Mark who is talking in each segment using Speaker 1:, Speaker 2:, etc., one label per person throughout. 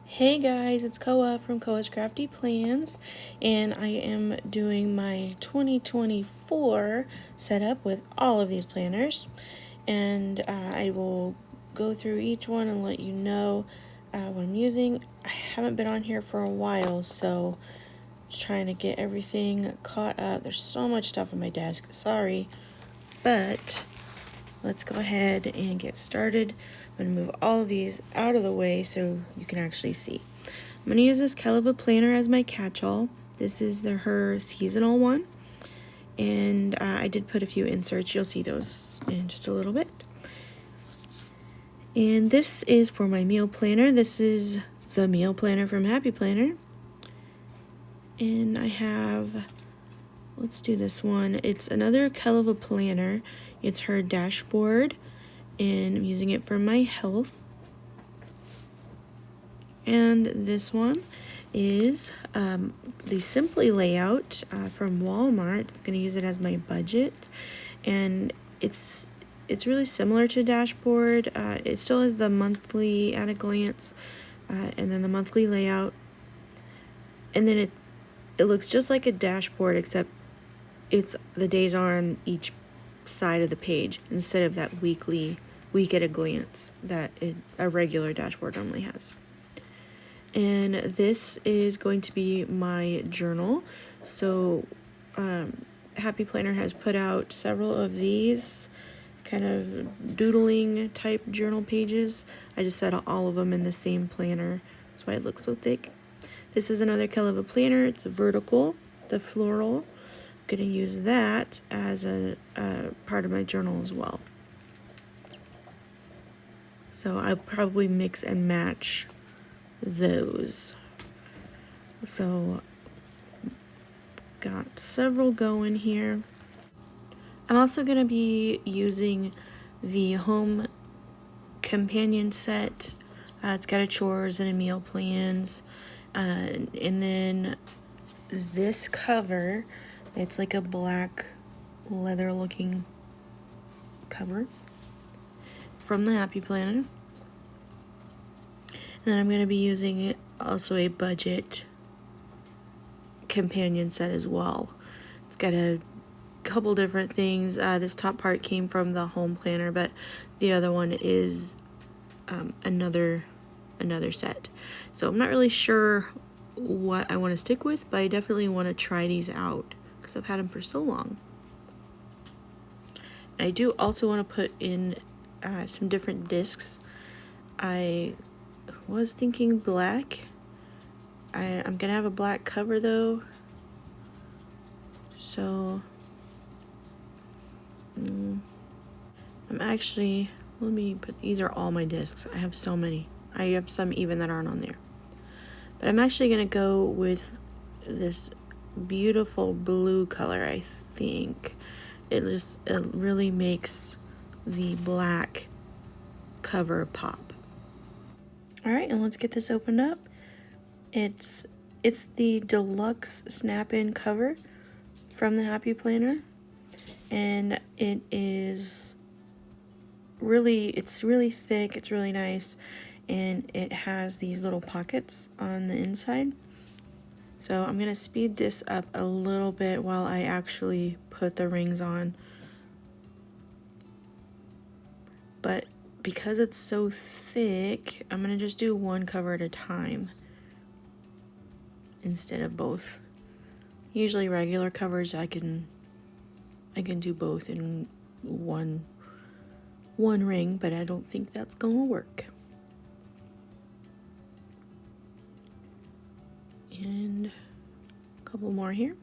Speaker 1: Hey guys, it's Koa from Koa's Crafty Plans, and I am doing my 2024 setup with all of these planners, and I will go through each one and let you know what I'm using. I haven't been on here for a while, so just trying to get everything caught up. There's so much stuff on my desk, sorry, but let's go ahead and get started. I'm going to move all of these out of the way so you can actually see. I'm going to use this Keleva planner as my catch-all. This is her seasonal one, and I did put a few inserts. You'll see those in just a little bit. And this is for my meal planner. This is the meal planner from Happy Planner. And I have, let's do this one. It's another Keleva planner. It's her dashboard, and I'm using it for my health. And this one is the Simply layout from Walmart. I'm going to use it as my budget, and it's really similar to dashboard. It still has the monthly at a glance, and then the monthly layout, and then it looks just like a dashboard, except the days are on each side of the page instead of that week at a glance that a regular dashboard normally has. And this is going to be my journal. So Happy Planner has put out several of these kind of doodling type journal pages. I just set all of them in the same planner. That's why it looks so thick. This is another Keleva planner. It's a vertical, the floral. I'm going to use that as a part of my journal as well. So I'll probably mix and match those. So got several going here. I'm also going to be using the home companion set. It's got a chores and a meal plans, and then this cover, it's like a black leather looking cover from the Happy Planner. And then I'm going to be using also a budget companion set as well. It's got a couple different things. This top part came from the home planner, but the other one is another set. So I'm not really sure what I want to stick with, but I definitely want to try these out because I've had them for so long. I do also want to put in some different discs. I was thinking black. I'm gonna have a black cover though, so I'm actually, let me put, these are all my discs. I have so many. I have some even that aren't on there, but I'm actually gonna go with this beautiful blue color. I think it really makes the black cover pop. All right, and let's get this opened up. It's the deluxe snap-in cover from the Happy Planner, and it's really thick, it's really nice, and it has these little pockets on the inside. So I'm going to speed this up a little bit while I actually put the rings on. But because it's so thick, I'm going to just do one cover at a time instead of both. Usually regular covers I can do both in one ring, but I don't think that's gonna work. And a couple more here.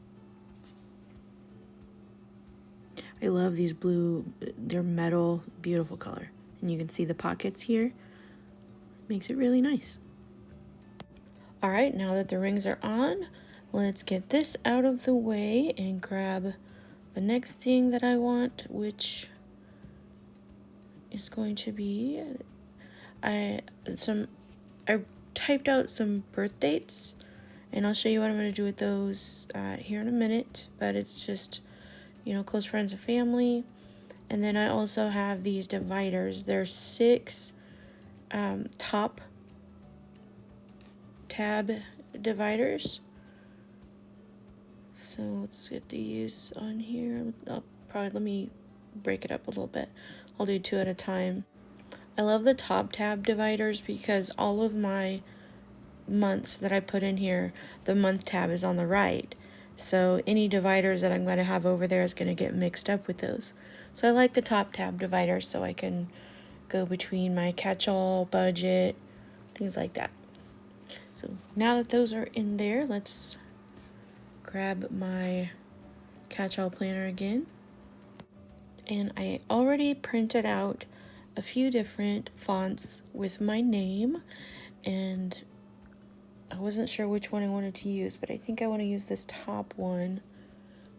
Speaker 1: I love these blue, they're metal, beautiful color. And you can see the pockets here. Makes it really nice. All right, now that the rings are on, let's get this out of the way and grab the next thing that I want, which is going to be, I typed out some birth dates, and I'll show you what I'm going to do with those here in a minute, but it's just, close friends and family. And then I also have these dividers. There's 6 top tab dividers. So let's get these on here. Let me break it up a little bit. I'll do 2 at a time. I love the top tab dividers because all of my months that I put in here, the month tab is on the right. So any dividers that I'm going to have over there is going to get mixed up with those. So I like the top tab dividers so I can go between my catch-all, budget, things like that. So now that those are in there, let's grab my catch-all planner again. And I already printed out a few different fonts with my name, and I wasn't sure which one I wanted to use, but I think I want to use this top one.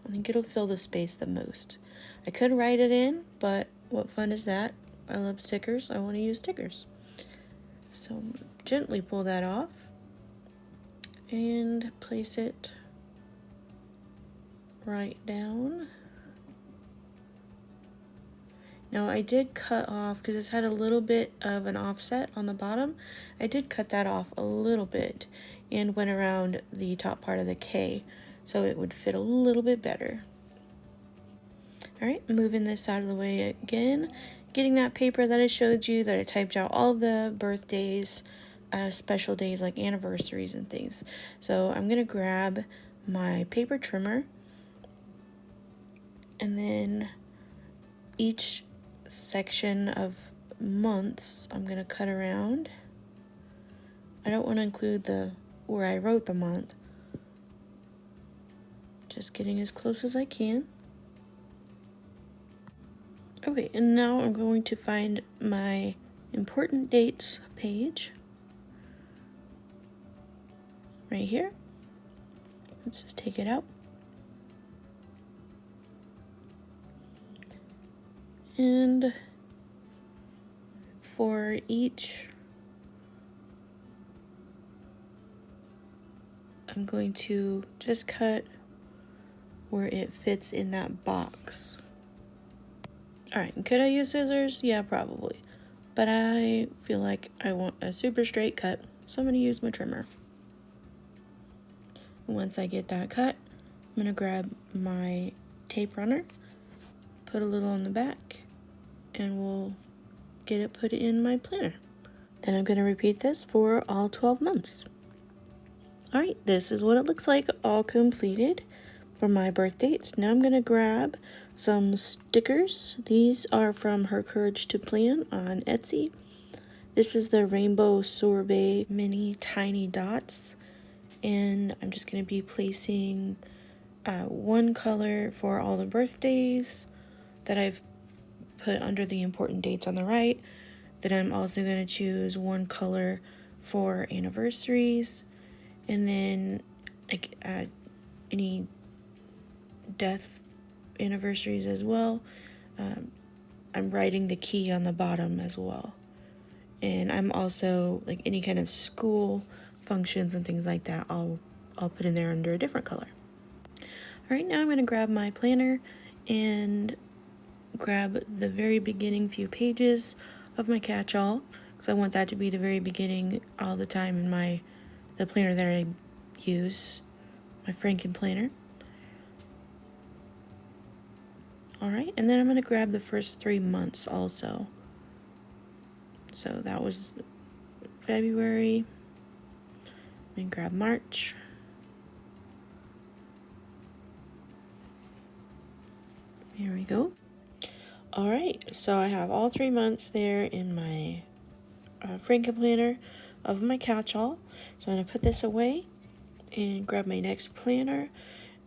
Speaker 1: I think it'll fill the space the most. I could write it in, but what fun is that? I love stickers. I want to use stickers. So gently pull that off and place it right down. Now I did cut off, because this had a little bit of an offset on the bottom, I did cut that off a little bit and went around the top part of the K so it would fit a little bit better. Alright, moving this out of the way again, getting that paper that I showed you that I typed out all the birthdays, special days like anniversaries and things. So I'm going to grab my paper trimmer, and then each section of months I'm going to cut around. I don't want to include the where I wrote the month. Just getting as close as I can. Okay, and now I'm going to find my important dates page right here. Let's just take it out. And for each, I'm going to just cut where it fits in that box. Alright, could I use scissors? Yeah, probably. But I feel like I want a super straight cut, so I'm going to use my trimmer. Once I get that cut, I'm going to grab my tape runner, put a little on the back, and we'll get it put in my planner. Then I'm going to repeat this for all 12 months. Alright, this is what it looks like all completed for my birth dates. Now I'm going to grab some stickers. These are from Her Courage to Plan on Etsy. This is the Rainbow Sorbet Mini Tiny Dots. And I'm just going to be placing one color for all the birthdays that I've put under the important dates on the right. Then I'm also going to choose one color for anniversaries, and then any death anniversaries as well. I'm writing the key on the bottom as well, and I'm also like any kind of school functions and things like that, I'll put in there under a different color. All right, now I'm going to grab my planner and grab the very beginning few pages of my catch-all, because I want that to be the very beginning all the time in the planner that I use, my Franken planner. Alright, and then I'm going to grab the first 3 months also. So that was February, then grab March, here we go. Alright, so I have all 3 months there in my Franken planner of my catch-all. So I'm going to put this away and grab my next planner.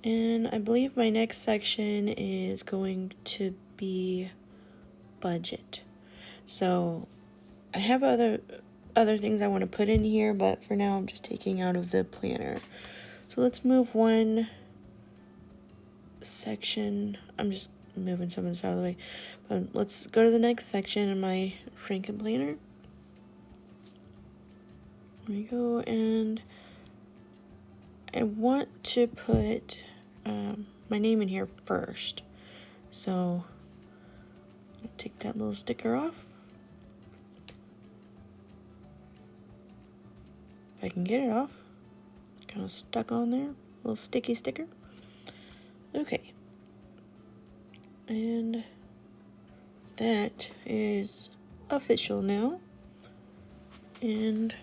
Speaker 1: And I believe my next section is going to be budget. So I have other things I want to put in here, but for now I'm just taking out of the planner. So let's move one section. I'm just moving some of this out of the way. But let's go to the next section in my Franken planner. There we go, and I want to put my name in here first. So I'll take that little sticker off. And If I can get it off. Kind of stuck on there. A little sticky sticker. Okay. And that is official now. And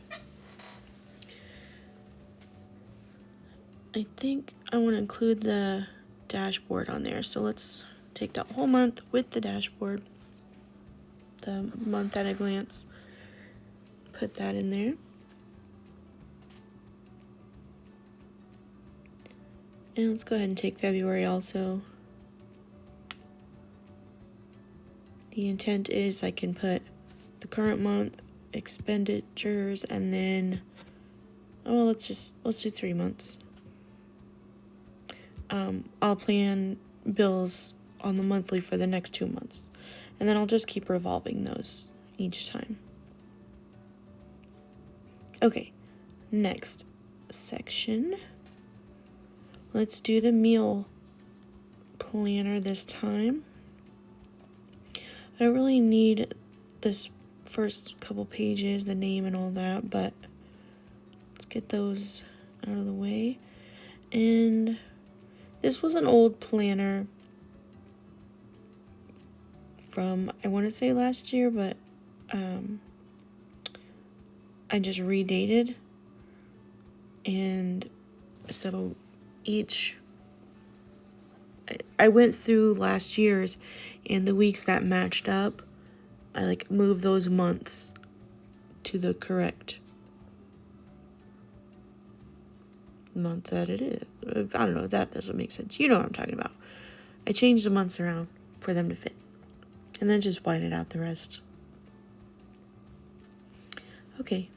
Speaker 1: I think I want to include the dashboard on there. So let's take that whole month with the dashboard. The month at a glance. Put that in there. And let's go ahead and take February also. The intent is I can put the current month, expenditures, and then, oh, let's do 3 months. I'll plan bills on the monthly for the next 2 months. And then I'll just keep revolving those each time. Okay, next section. Let's do the meal planner this time. I don't really need this first couple pages, the name and all that, but let's get those out of the way. And this was an old planner from, I want to say last year, but I just redated. And so I went through last year's, and the weeks that matched up, I moved those months to the correct month that it is. I don't know, that doesn't make sense. You know what I'm talking about. I changed the months around for them to fit. And then just whited out the rest. Okay,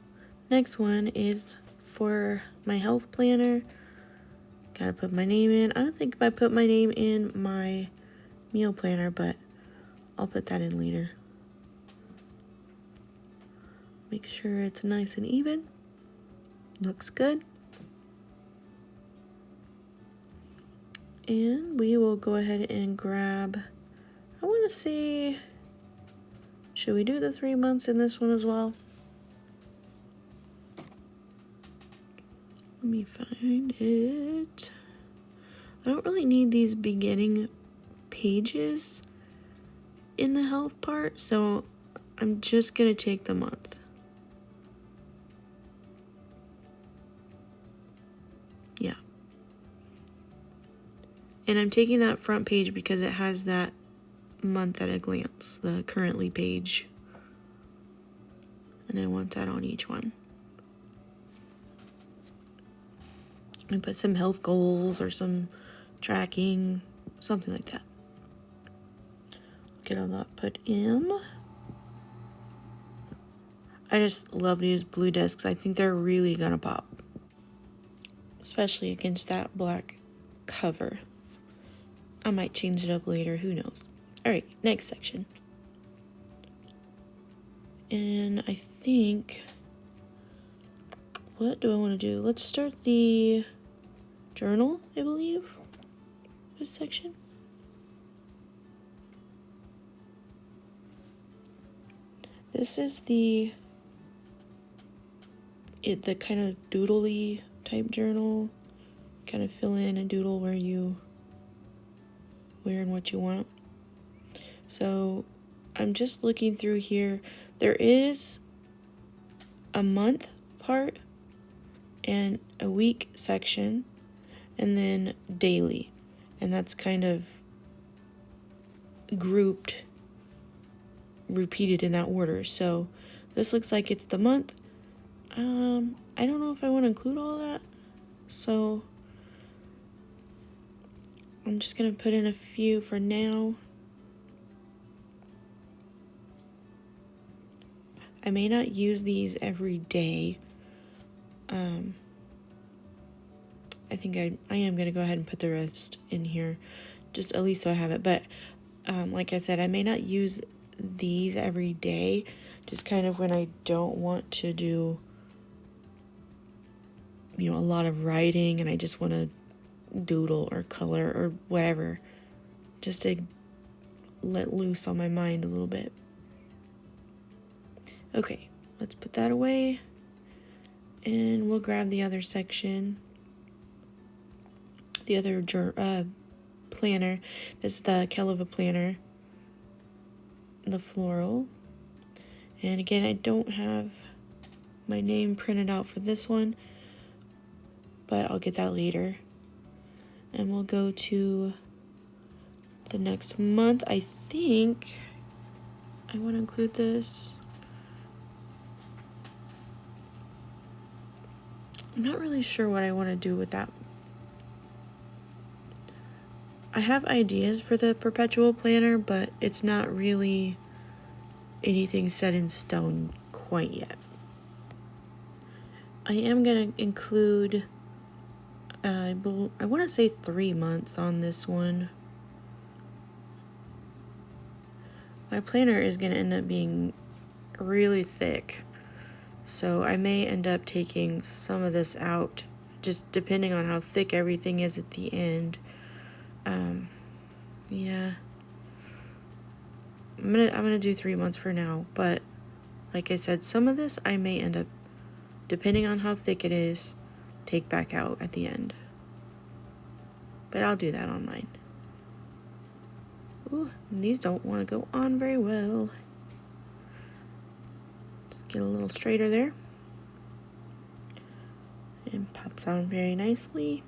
Speaker 1: next one is for my health planner. Gotta put my name in. I don't think I put my name in my meal planner, but I'll put that in later. Make sure it's nice and even. Looks good. And we will go ahead and grab, I want to say, should we do the 3 months in this one as well? Let me find it. I don't really need these beginning pages in the health part, so I'm just going to take the month. Yeah. And I'm taking that front page because it has that month at a glance, the currently page. And I want that on each one. And put some health goals or some tracking, something like that. Get all that put in. I just love these blue discs. I think they're really gonna pop. Especially against that black cover. I might change it up later, who knows. Alright, next section. And I think, what do I want to do? Let's start the journal, I believe, this section. This is the kind of doodly type journal. Kind of fill in and doodle where and what you want. So I'm just looking through here. There is a month part and a week section, and then daily, and that's kind of grouped, repeated in that order. So this looks like it's the month. I don't know if I want to include all that, so I'm just gonna put in a few for now. I may not use these every day. I think I am going to go ahead and put the rest in here, just at least so I have it. But like I said, I may not use these every day, just kind of when I don't want to do, a lot of writing and I just want to doodle or color or whatever, just to let loose on my mind a little bit. Okay, let's put that away. And we'll grab the other section, the other planner. This is the Keleva planner, the floral. And again, I don't have my name printed out for this one, but I'll get that later. And we'll go to the next month. I think I want to include this. I'm not really sure what I want to do with that. I have ideas for the perpetual planner, but it's not really anything set in stone quite yet. I am going to include, I want to say 3 months on this one. My planner is going to end up being really thick, so I may end up taking some of this out, just depending on how thick everything is at the end. Yeah. I'm gonna do 3 months for now, but like I said, some of this I may end up, depending on how thick it is, take back out at the end. But I'll do that on mine. Ooh, and these don't want to go on very well. Just get a little straighter there. And pops on very nicely.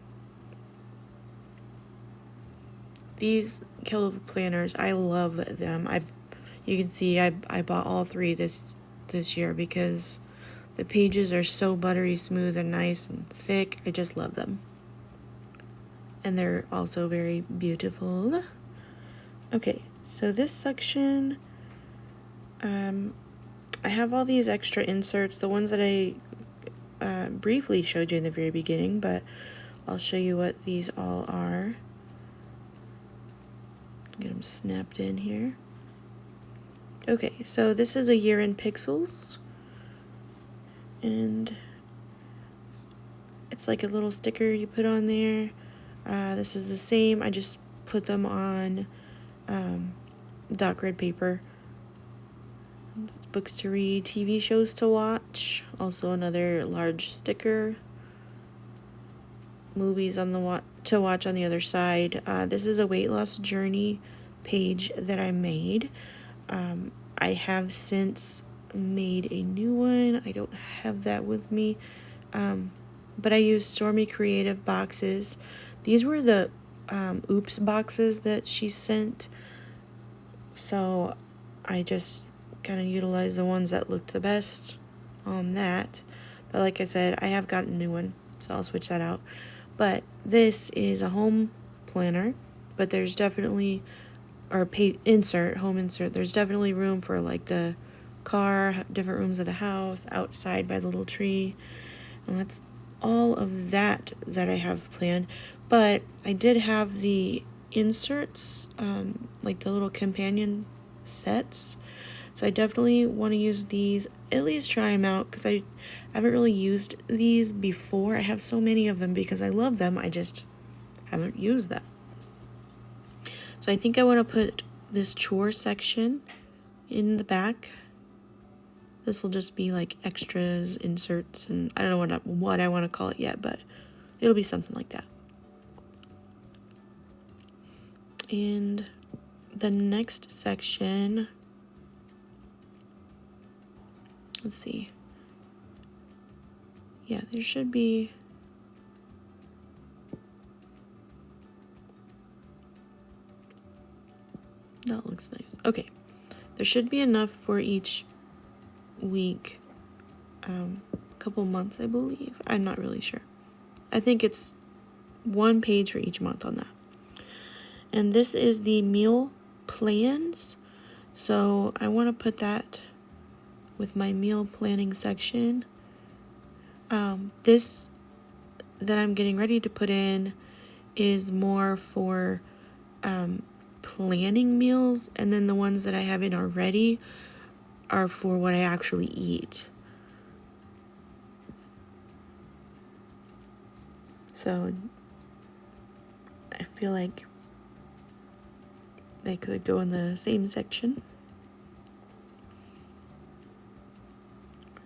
Speaker 1: These Keleva planners, I love them. You can see I bought all 3 this year because the pages are so buttery smooth and nice and thick. I just love them. And they're also very beautiful. Okay, so this section, I have all these extra inserts, the ones that I briefly showed you in the very beginning, but I'll show you what these all are. Get them snapped in here. Okay, so this is a year in pixels, and it's like a little sticker you put on there. This is the same, I just put them on dot grid paper. Books to read, TV shows to watch, also another large sticker. Movies on to watch on the other side. This is a weight loss journey page that I made. I have since made a new one. I don't have that with me, but I used Stormy Creative boxes. These were the Oops boxes that she sent, so I just kind of utilized the ones that looked the best on that. But like I said, I have got a new one, so I'll switch that out. But this is a home planner, but there's definitely, or home insert, there's definitely room for like the car, different rooms of the house, outside by the little tree, and that's all of that I have planned. But I did have the inserts, like the little companion sets, so I definitely want to use these, at least try them out, because I haven't really used these before. I have so many of them because I love them, I just haven't used them. So I think I want to put this chore section in the back. This will just be like extras, inserts, and I don't know what I want to call it yet, but it'll be something like that. And the next section, let's see. Yeah, there should be, that looks nice. Okay, there should be enough for each week, couple months, I believe. I'm not really sure. I think it's 1 page for each month on that. And this is the meal plans, so I want to put that with my meal planning section. This that I'm getting ready to put in is more for planning meals, and then the ones that I have in already are for what I actually eat. So I feel like they could go in the same section.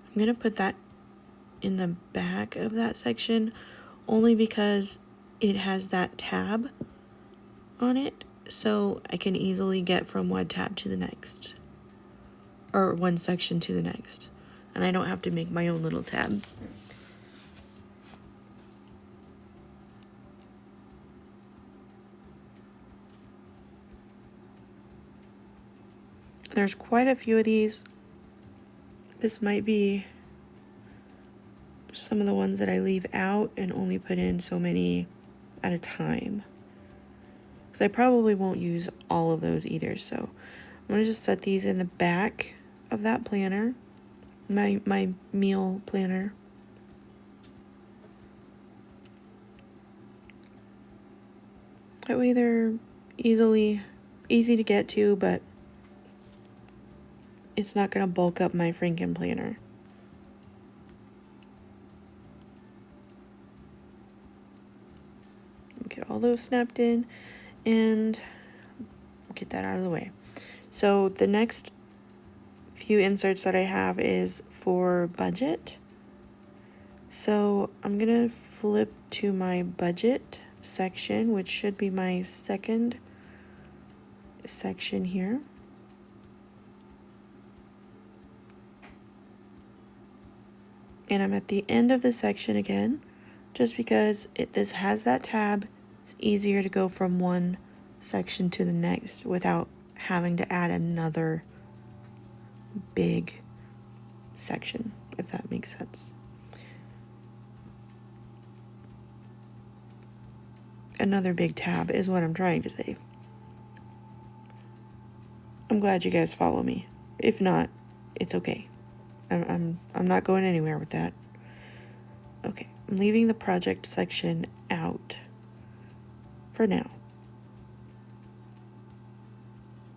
Speaker 1: I'm gonna put that in the back of that section, only because it has that tab on it, so I can easily get from one tab to the next, or one section to the next, and I don't have to make my own little tab. There's quite a few of these. This might be some of the ones that I leave out and only put in so many at a time, because I probably won't use all of those either. So I'm going to just set these in the back of that planner, my meal planner. That way they're easy to get to, but it's not going to bulk up my Franken planner. Get all those snapped in and get that out of the way. So the next few inserts that I have is for budget. So I'm going to flip to my budget section, which should be my second section here. And I'm at the end of the section again, just because this has that tab. It's easier to go from one section to the next without having to add another big section, if that makes sense. Another big tab is what I'm trying to say. I'm glad you guys follow me. If not, it's okay. I'm not going anywhere with that. Okay, I'm leaving the project section out for now.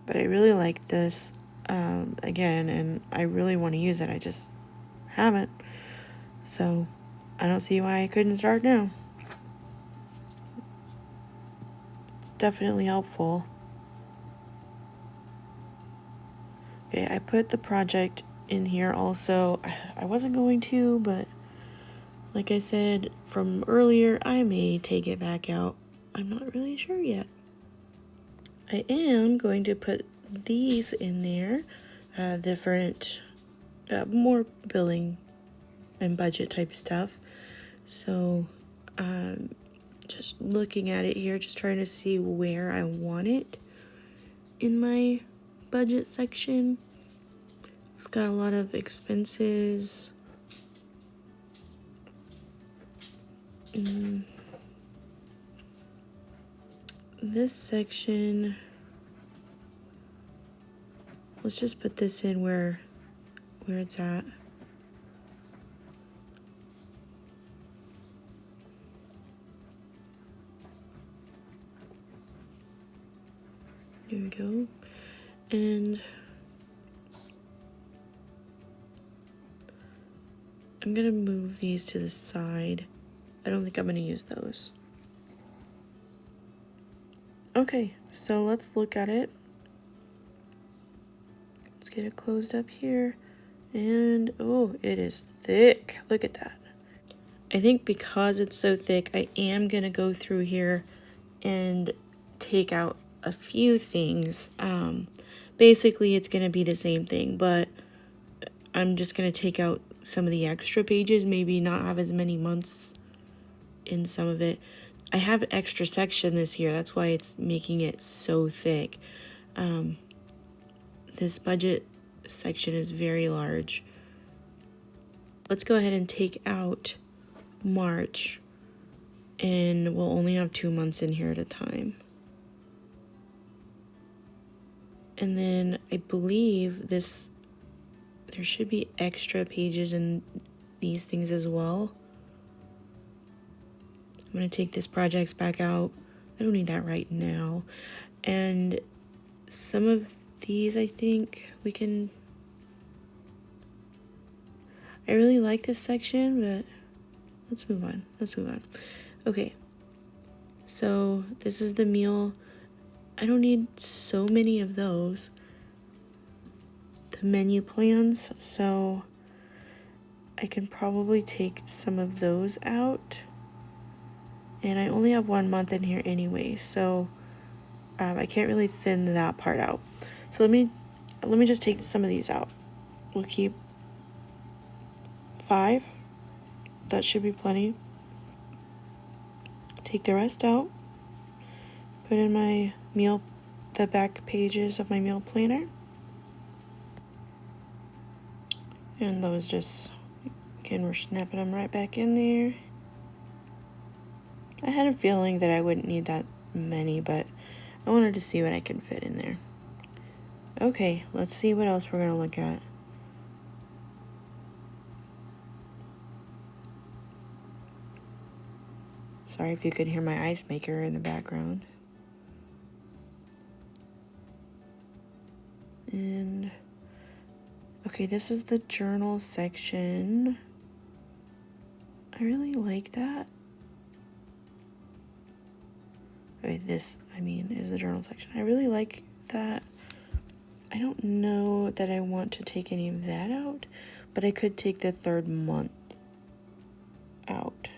Speaker 1: But I really like this again, and I really want to use it. I just haven't. So I don't see why I couldn't start now. It's definitely helpful. Okay, I put the project in here also. I wasn't going to, but like I said from earlier, I may take it back out. I'm not really sure yet. I am going to put these in there, different, more billing and budget type stuff. So just looking at it here, just trying to see where I want it in my budget section. It's got a lot of expenses. This section, let's just put this in where it's at. Here we go. And I'm gonna move these to the side. I don't think I'm gonna use those. Okay, so let's look at it. Let's get it closed up here. And oh, it is thick. Look at that. I think because it's so thick, I am gonna go through here and take out a few things. Basically it's gonna be the same thing, but I'm just gonna take out some of the extra pages, maybe not have as many months in some of it. I have an extra section this year, that's why it's making it so thick. This budget section is very large. Let's go ahead and take out March, and we'll only have 2 months in here at a time. And then I believe there should be extra pages in these things as well. I'm going to take this projects back out. I don't need that right now. And some of these, I think we can... I really like this section, but let's move on. Okay. So this is the meal. I don't need so many of those. The menu plans. So I can probably take some of those out. And I only have 1 month in here anyway, so I can't really thin that part out. So let me just take some of these out. We'll keep 5. That should be plenty. Take the rest out. Put in my the back pages of my meal planner. And those just, again, we're snapping them right back in there. I had a feeling that I wouldn't need that many, but I wanted to see what I can fit in there. Okay, let's see what else we're going to look at. Sorry if you could hear my ice maker in the background. And, okay, this is the journal section. I really like that. Okay, this, is the journal section. I really like that. I don't know that I want to take any of that out, but I could take the 3rd month out.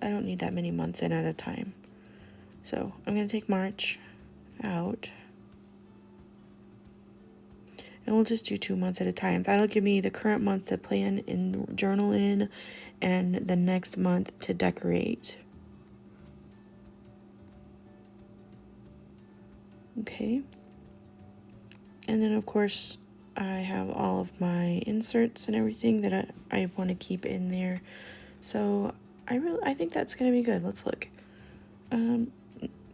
Speaker 1: I don't need that many months in at a time. So I'm going to take March out. And we'll just do 2 months at a time. That'll give me the current month to plan and journal in, and the next month to decorate. Okay. And then, of course, I have all of my inserts and everything that I want to keep in there. So I think that's going to be good. Let's look.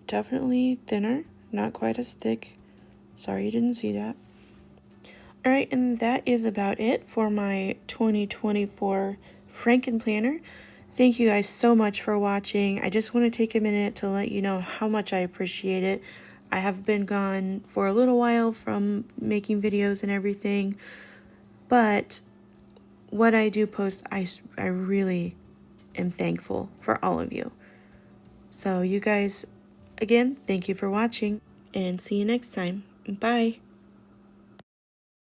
Speaker 1: Definitely thinner, not quite as thick. Sorry you didn't see that. All right, and that is about it for my 2024 Franken Planner. Thank you guys so much for watching. I just want to take a minute to let you know how much I appreciate it. I have been gone for a little while from making videos and everything, but what I do post, I really am thankful for all of you. So you guys, again, thank you for watching, and see you next time. Bye.